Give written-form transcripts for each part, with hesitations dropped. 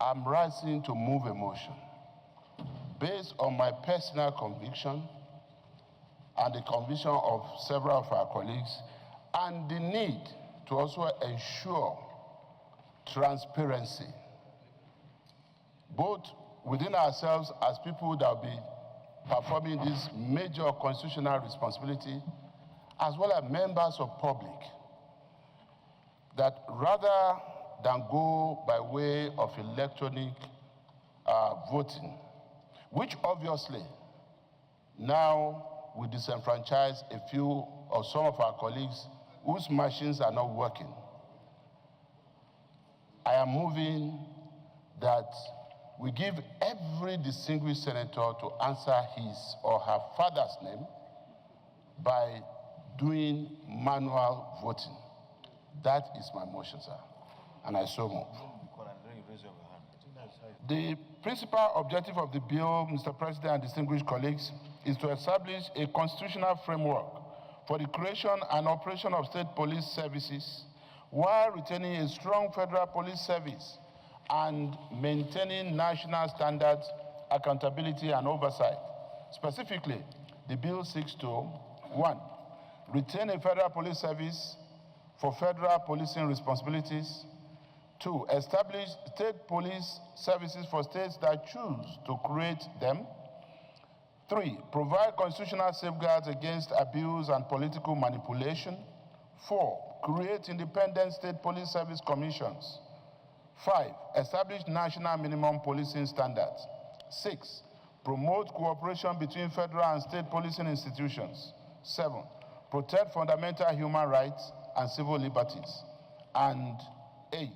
I'm rising to move a motion based on my personal conviction and the conviction of several of our colleagues, and the need to also ensure transparency, both within ourselves as people that will be performing this major constitutional responsibility, as well as members of public, that rather than go by way of electronic voting, which obviously now we disenfranchise a few or some of our colleagues whose machines are not working. I am moving that we give every distinguished senator to answer his or her father's name by doing manual voting. That is my motion, sir, and I so move. The principal objective of the bill, Mr. President and distinguished colleagues, is to establish a constitutional framework for the creation and operation of state police services while retaining a strong federal police service and maintaining national standards, accountability, and oversight. Specifically, the bill seeks to, 1, retain a federal police service for federal policing responsibilities. 2, establish state police services for states that choose to create them. 3, provide constitutional safeguards against abuse and political manipulation. 4, create independent state police service commissions. 5, establish national minimum policing standards. 6, promote cooperation between federal and state policing institutions. 7, protect fundamental human rights and civil liberties. And 8,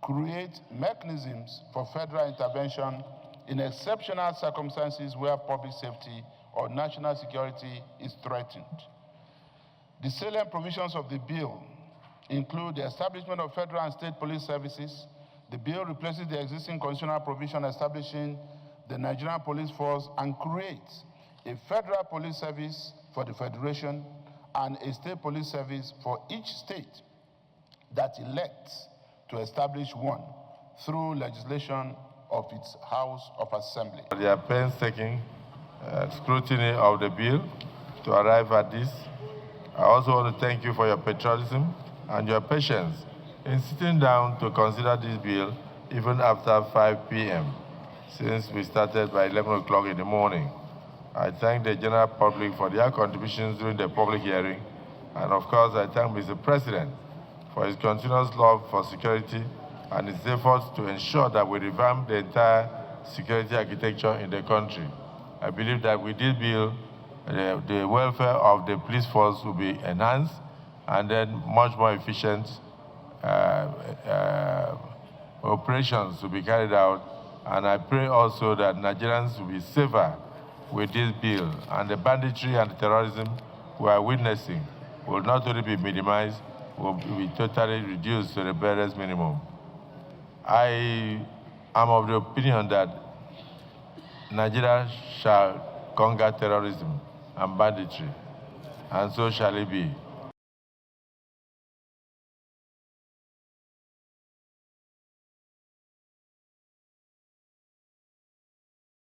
create mechanisms for federal intervention in exceptional circumstances where public safety or national security is threatened. The salient provisions of the bill include the establishment of federal and state police services. The bill replaces the existing constitutional provision establishing the Nigerian Police Force and creates a federal police service for the Federation and a state police service for each state that elects to establish one through legislation of its House of Assembly. They are painstaking scrutiny of the bill to arrive at this. I also want to thank you for your patriotism and your patience in sitting down to consider this bill even after 5 p.m. since we started by 11 o'clock in the morning. I thank the general public for their contributions during the public hearing, and of course I thank Mr. President for his continuous love for security and his efforts to ensure that we revamp the entire security architecture in the country. I believe that with this bill, the welfare of the police force will be enhanced and then much more efficient operations will be carried out. And I pray also that Nigerians will be safer with this bill, and the banditry and the terrorism we are witnessing will not only be minimized, will be totally reduced to the barest minimum. I am of the opinion that Nigeria shall conquer terrorism and banditry, and so shall it be.